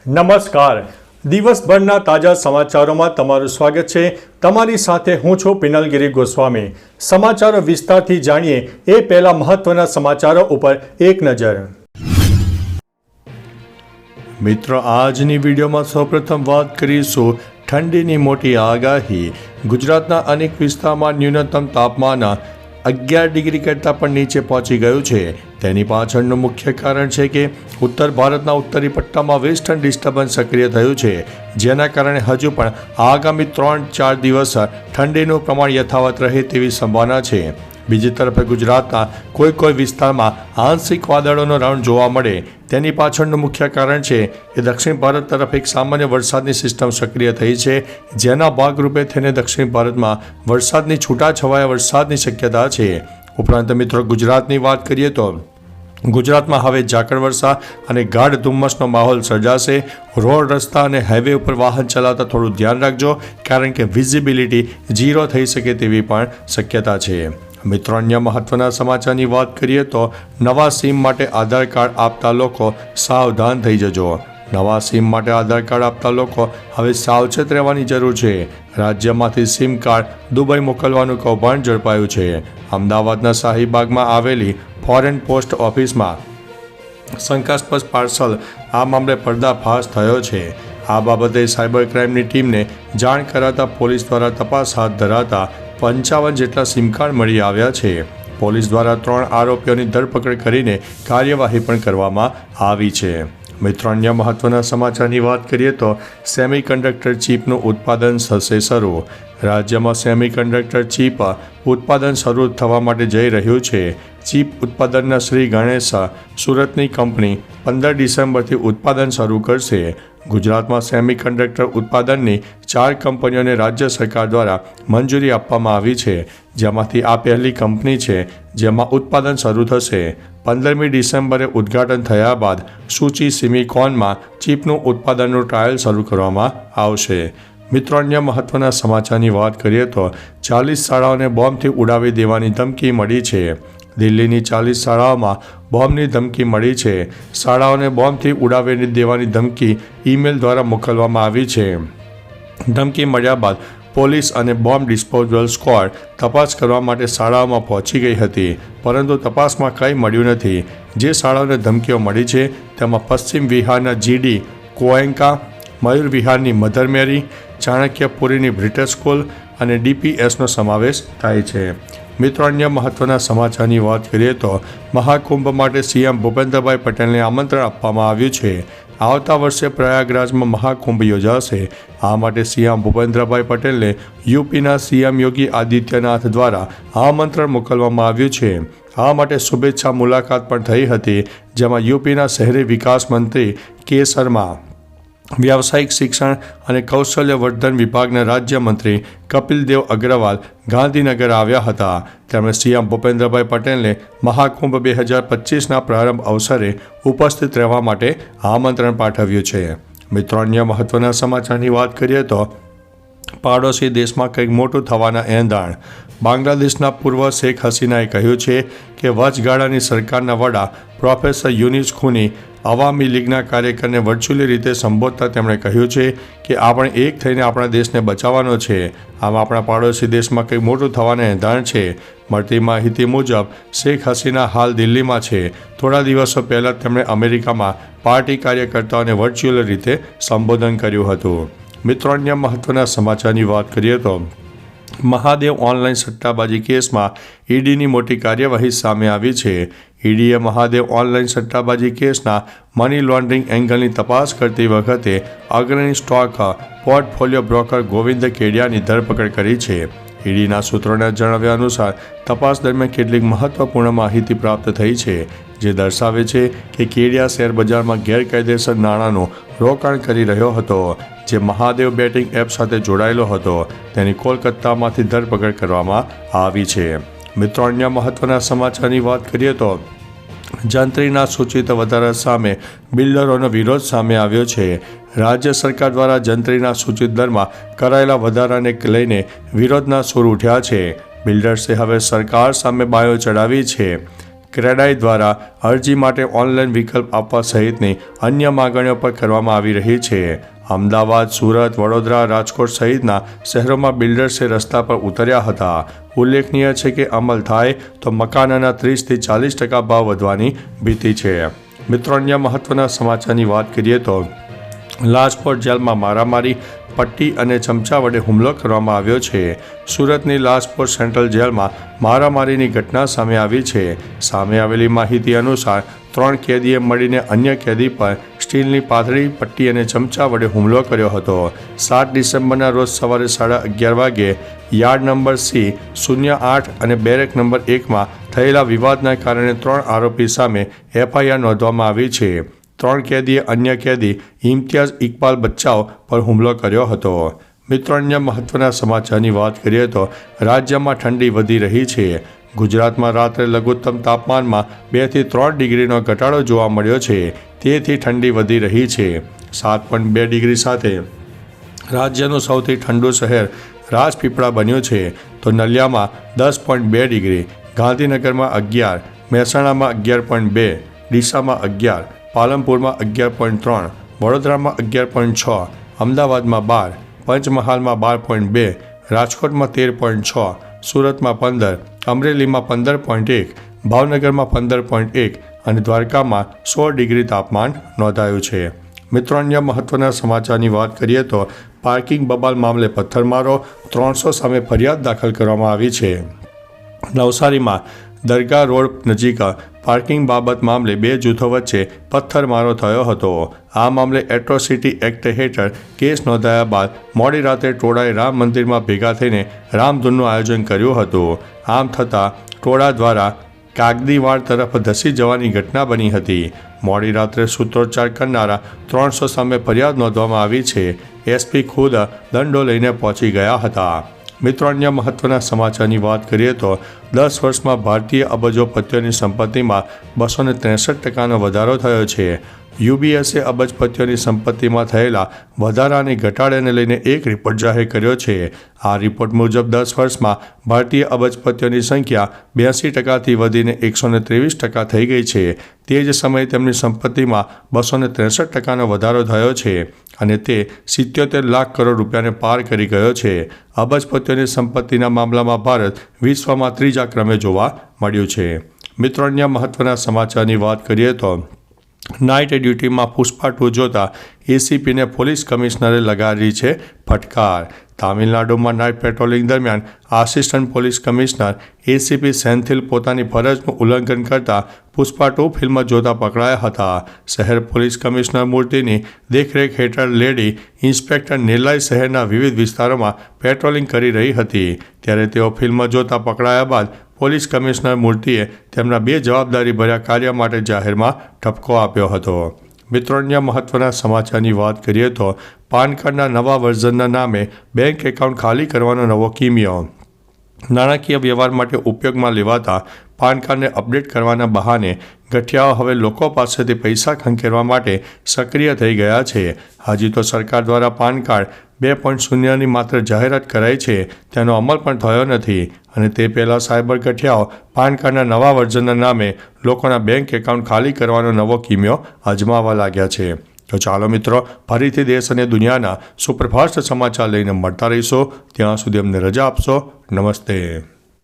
નમસ્કાર. દિવસભરના તાજા સમાચારોમાં તમારું સ્વાગત છે. તમારી સાથે હું છું પિનલગીરી ગોસ્વામી. સમાચારો વિસ્તારથી જાણીએ એ પહેલા મહત્વના સમાચારો ઉપર એક નજર. મિત્રો, આજની વિડીયોમાં સૌપ્રથમ વાત કરીશું ઠંડીની મોટી આગાહી. ગુજરાતના અનેક વિસ્તારમાં ન્યૂનતમ તાપમાન 11 ડિગ્રી કરતાં પણ નીચે પહોંચી ગયું છે. તેની પાછળનું મુખ્ય કારણ છે કે ઉત્તર ભારતના ઉત્તરી પટ્ટામાં વેસ્ટર્ન ડિસ્ટર્બન્સ સક્રિય થયું છે, જેના કારણે હજુ પણ આગામી 3-4 દિવસ ઠંડીનું પ્રમાણ યથાવત રહે તેવી સંભાવના છે. બીજી તરફ ગુજરાતના કોઈ વિસ્તારમાં આંશિક વાદળોનો રાઉન્ડ જોવા મળે. તેની પાછળનું મુખ્ય કારણ છે કે દક્ષિણ ભારત તરફ એક સામાન્ય વરસાદની સિસ્ટમ સક્રિય થઈ છે, જેના ભાગરૂપે થઈને દક્ષિણ ભારતમાં વરસાદની છૂટાછવાયા વરસાદની શક્યતા છે. ઉપરાંત મિત્રો, ગુજરાતની વાત કરીએ તો ગુજરાતમાં હવે ઝાકળ વર્ષા અને ગાઢ ધુમ્મસનો માહોલ સર્જાશે. રોડ, રસ્તા અને હાઈવે ઉપર વાહન ચલાવતા થોડું ધ્યાન રાખજો, કારણ કે વિઝિબિલિટી 0 થઈ શકે તેવી પણ શક્યતા છે. મિત્રો, અન્ય મહત્વના સમાચારની વાત કરીએ તો નવા સિમ માટે આધાર કાર્ડ આપતા લોકો સાવધાન થઈ જજો. નવા સિમ માટે આધાર કાર્ડ આપતા લોકો હવે સાવચેત રહેવાની જરૂર છે. રાજ્યમાંથી સિમ કાર્ડ દુબઈ મોકલવાનું કૌભાંડ ઝડપાયું છે. અમદાવાદના શાહીબાગમાં આવેલી ફોરેન પોસ્ટ ઓફિસમાં શંકાસ્પદ પાર્સલ આ મામલે પર્દાફાશ થયો છે. આ બાબતે સાયબર ક્રાઇમની ટીમને જાણ કરાતા પોલીસ દ્વારા તપાસ હાથ ધરાતા 55 જેટલા સિમ કાર્ડ મળી આવ્યા છે. પોલીસ દ્વારા 3 આરોપીઓની ધરપકડ કરીને કાર્યવાહી પણ કરવામાં આવી છે. મિત્રો, અન્ય મહત્વના સમાચારની વાત કરીએ તો સેમિકન્ડક્ટર ચિપનું ઉત્પાદન થશે શરૂ. રાજ્યમાં સેમિકન્ડક્ટર ચિપ ઉત્પાદન શરૂ થવા માટે જઈ રહ્યું છે. ચિપ ઉત્પાદનના શ્રી ગણેશ સુરતની કંપની 15 ડિસેમ્બરથી ઉત્પાદન શરૂ કરશે. ગુજરાતમાં સેમિકન્ડક્ટર ઉત્પાદનની 4 કંપનીઓને રાજ્ય સરકાર દ્વારા મંજૂરી આપવામાં આવી છે, જેમાંથી આ પહેલી કંપની છે જેમાં ઉત્પાદન શરૂ થશે. 15મી ડિસેમ્બરે ઉદ્ઘાટન થયા બાદ સૂચિ સિમિકોનમાં ચિપનું ઉત્પાદનનું ટ્રાયલ શરૂ કરવામાં આવશે. મિત્રો, અન્ય મહત્વના સમાચારની વાત કરીએ તો 40 શાળાઓને બોમ્બથી ઉડાવી દેવાની ધમકી મળી છે. દિલ્હીની 40 શાળાઓમાં બોમ્બની ધમકી મળી છે. શાળાઓને બોમ્બથી ઉડાવી દેવાની ધમકી ઈમેલ દ્વારા મોકલવામાં આવી છે. ધમકી મળ્યા બાદ પોલીસ અને બોમ્બ ડિસ્પોઝલ સ્ક્વોડ તપાસ કરવા માટે શાળાઓમાં પહોંચી ગઈ હતી, પરંતુ તપાસમાં કંઈ મળ્યું નથી. જે શાળાઓને ધમકીઓ મળી છે તેમાં પશ્ચિમ વિહારના જીડી કોએન્કા, મયુર વિહારની મધર મેરી, ચાણક્યપુરીની બ્રિટિશ સ્કૂલ અને ડીપીએસનો સમાવેશ થાય છે. મિત્રો, અન્ય મહત્વના સમાચારની વાત કરીએ તો મહાકુંભ માટે સીએમ ભૂપેન્દ્રભાઈ પટેલને આમંત્રણ આપવામાં આવ્યું છે. આવતા વર્ષે પ્રયાગરાજમાં મહાકુંભ યોજાશે. આ માટે સીએમ ભૂપેન્દ્રભાઈ પટેલને યુપીના સીએમ યોગી આદિત્યનાથ દ્વારા આમંત્રણ મોકલવામાં આવ્યું છે. આ માટે શુભેચ્છા મુલાકાત પણ થઈ હતી, જેમાં યુપીના શહેરી વિકાસ મંત્રી કે શર્મા, વ્યાવસાયિક શિક્ષણ અને કૌશલ્યવર્ધન વિભાગના રાજ્યમંત્રી કપિલદેવ અગ્રવાલ ગાંધીનગર આવ્યા હતા. તેમણે સીએમ ભૂપેન્દ્રભાઈ પટેલને મહાકુંભ 2025ના પ્રારંભ અવસરે ઉપસ્થિત રહેવા માટે આમંત્રણ પાઠવ્યું છે. મિત્રો, અન્ય મહત્વના સમાચારની વાત કરીએ તો પાડોશી દેશમાં કંઈક મોટું થવાના એંધાણ. બાંગ્લાદેશના પૂર્વ શેખ હસીનાએ કહ્યું છે કે વચગાળાની સરકારના વડા પ્રોફેસર યુનિસ ખૂની અવામી લીગના કાર્યકરને વર્ચ્યુઅલી રીતે સંબોધતા તેમણે કહ્યું છે કે આપણે એક થઈને આપણા દેશને બચાવવાનો છે. આમ આપણા પાડોશી દેશમાં કંઈક મોટું થવાના એંધાણ છે. મળતી માહિતી મુજબ શેખ હસીના હાલ દિલ્હીમાં છે. થોડા દિવસો પહેલાં તેમણે અમેરિકામાં પાર્ટી કાર્યકર્તાઓને વર્ચ્યુઅલ રીતે સંબોધન કર્યું હતું. મિત્રો, અન્ય મહત્વના સમાચારની વાત કરીએ તો મહાદેવ ઓનલાઈન સટ્ટાબાજી કેસમાં ઈડીની મોટી કાર્યવાહી સામે આવી છે. ઈડીએ મહાદેવ ઓનલાઈન સટ્ટાબાજી કેસના મની લોન્ડરિંગ એંગલની તપાસ કરતી વખતે અગ્રણી સ્ટોક પોર્ટફોલિયો બ્રોકર ગોવિંદ કેડિયાની ધરપકડ કરી છે. ઈડીના સૂત્રોના જણાવ્યા અનુસાર તપાસ દરમિયાન કેટલીક મહત્વપૂર્ણ માહિતી પ્રાપ્ત થઈ છે, જે દર્શાવે છે કે કેડિયા શેરબજારમાં ગેરકાયદેસર નાણાંનું રોકાણ કરી રહ્યો હતો, જે મહાદેવ બેટિંગ એપ સાથે જોડાયેલો હતો. તેની કોલકાતામાંથી ધરપકડ કરવામાં આવી છે. મિત્રો, અન્ય મહત્વના સમાચારની વાત કરીએ તો જંત્રીના સૂચિત વધારા સામે બિલ્ડરોનો વિરોધ સામે આવ્યો છે. રાજ્ય સરકાર દ્વારા જંત્રીના સૂચિત દરમાં કરાયેલા વધારાને લઈને વિરોધના સૂર ઉઠ્યા છે. બિલ્ડર્સે હવે સરકાર સામે બાયો ચડાવી છે. ક્રેડાઈ દ્વારા અરજી માટે ઓનલાઈન વિકલ્પ આપવા સહિતની અન્ય માગણીઓ પર કરવામાં આવી રહી છે. અમદાવાદ, સુરત, વડોદરા, રાજકોટ સહિતના શહેરોમાં બિલ્ડર્સે રસ્તા પર ઉતર્યા હતા. ઉલ્લેખનીય છે કે અમલ થાય તો મકાનના 30થી 40% ભાવ વધવાની ભીતિ છે. મિત્રો, અન્ય મહત્વના સમાચારની વાત કરીએ તો લાજપોર જેલમાં મારામારી, પટ્ટી અને ચમચા વડે હુમલો કરવામાં આવ્યો છે. સુરતની લાજપોર સેન્ટ્રલ જેલમાં મારામારીની ઘટના સામે આવી છે. સામે આવેલી માહિતી અનુસાર 3 કેદીએ મળીને અન્ય કેદી પર સ્ટીલની પાથરી, પટ્ટી અને ચમચા વડે હુમલો કર્યો હતો. 7 ડિસેમ્બરના રોજ સવારે 11:30 વાગ્યે યાર્ડ નંબર C-08 અને બેરેક નંબર 1માં થયેલા વિવાદના કારણે 3 આરોપી સામે FIR નોંધવામાં આવી છે. 3 કેદીએ અન્ય કેદી ઇમ્તિયાઝ ઇકબાલ બચ્ચાઓ પર હુમલો કર્યો હતો. મિત્રો, અન્ય મહત્વના સમાચારની વાત કરીએ તો રાજ્યમાં ઠંડી વધી રહી છે. ગુજરાતમાં રાત્રે લઘુત્તમ તાપમાનમાં 2 થી 3 ડિગ્રીનો ઘટાડો જોવા મળ્યો છે. તેથી ઠંડી વધી રહી છે. 7.2 ડિગ્રી સાથે રાજ્યનું સૌથી ઠંડુ શહેર રાજપીપળા બન્યું છે. તો નલિયામાં 10.2 ડિગ્રી, ગાંધીનગરમાં 11, મહેસાણામાં 11.2, ડીસામાં 11, પાલનપુરમાં 11.3, વડોદરામાં 11.6, અમદાવાદમાં 12, પંચમહાલમાં 12.2, રાજકોટમાં 13.6, સુરતમાં 15, અમરેલીમાં 15.1, ભાવનગરમાં 15.1 અને દ્વારકામાં 16 ડિગ્રી તાપમાન નોંધાયું છે. મિત્રો, અન્ય મહત્વના સમાચારની વાત કરીએ તો પાર્કિંગ બબાલ મામલે પથ્થરમારો, 300 સામે ફરિયાદ દાખલ કરવામાં આવી છે. નવસારીમાં દરગાહ રોડ નજીક પાર્કિંગ બાબત મામલે 2 જૂથો વચ્ચે પથ્થરમારો થયો હતો. આ મામલે એટ્રોસિટી એક્ટ હેઠળ કેસ નોંધાયા બાદ મોડી રાત્રે ટોળાએ રામ મંદિરમાં ભેગા થઈને રામધૂનનું આયોજન કર્યું હતું. આમ થતાં ટોળા દ્વારા કાગદીવાડ તરફ ધસી જવાની ઘટના બની હતી. મોડી રાત્રે સૂત્રોચ્ચાર કરનારા 300 સામે ફરિયાદ નોંધવામાં આવી છે. SP ખુદ દંડો લઈને પહોંચી ગયા હતા. મિત્રો, અન્ય મહત્વના સમાચારની વાત કરીએ તો 10 વર્ષમાં ભારતીય અબજોપતિઓની સંપત્તિમાં 263% વધારો થયો છે. UBSએ અબજપતિઓની સંપત્તિમાં થયેલા વધારા અને ઘટાડાને લઈને એક રિપોર્ટ જાહેર કર્યો છે. આ રિપોર્ટ મુજબ 10 વર્ષમાં ભારતીય અબજપતિઓની સંખ્યા 82%થી વધીને 123% થઈ ગઈ છે. તે જ સમયે તેમની સંપત્તિમાં 263%નો વધારો થયો છે અને તે 77 લાખ કરોડ રૂપિયાને પાર કરી ગયો છે. અબજપતિઓની સંપત્તિના મામલામાં ભારત વિશ્વમાં 3જા ક્રમે જોવા મળ્યું છે. મિત્રો, અન્ય મહત્વના સમાચારની વાત કરીએ તો નાઇટ ડ્યુટીમાં પુષ્પા 2 જોતા ACPને પોલીસ કમિશનરે લગાડી છે ફટકાર. તામિલનાડુમાં નાઇટ પેટ્રોલિંગ દરમિયાન assistant police commissioner ACP Senthil પોતાની ફરજનું ઉલ્લંઘન કરતા પુષ્પા 2 ફિલ્મ જોતા પકડાયા હતા. શહેર પોલીસ કમિશનર મૂર્તિની દેખરેખ હેઠળ લેડી ઇન્સ્પેક્ટર નેલ્લાઈ શહેરના વિવિધ વિસ્તારોમાં પેટ્રોલિંગ કરી રહી હતી. ત્યારે તેઓ ફિલ્મ જોતા પકડાયા બાદ પોલીસ કમિશનર મૂર્તિએ તેમના 2 જવાબદારીભર્યા કાર્ય માટે જાહેરમાં ઠપકો આપ્યો હતો. મિત્રો, અન્ય મહત્વના સમાચારની વાત કરીએ તો પાન કાર્ડના નવા વર્ઝનના નામે બેંક એકાઉન્ટ ખાલી કરવાનો નવો કિમિયો. નાણાકીય વ્યવહાર માટે ઉપયોગમાં લેવાતા પાન કાર્ડને અપડેટ કરવાના બહાને ગઠિયાઓ હવે લોકો પાસેથી પૈસા ખંખેરવા માટે સક્રિય થઈ ગયા છે. હજી તો સરકાર દ્વારા પાન કાર્ડ 2.0ની માત્ર જાહેરાત કરાઈ છે, તેનો અમલ પણ થયો નથી અને તે પહેલાં સાયબર ગઠિયાઓ પાન કાર્ડના નવા વર્ઝનના નામે લોકોના બેંક એકાઉન્ટ ખાલી કરવાનો નવો કિમિયો અજમાવવા લાગ્યા છે. તો ચાલો મિત્રો, ફરીથી દેશ અને દુનિયાના સુપરફાસ્ટ સમાચાર લઈને મળતા રહીશો. ત્યાં સુધી અમને રજા આપશો. નમસ્તે.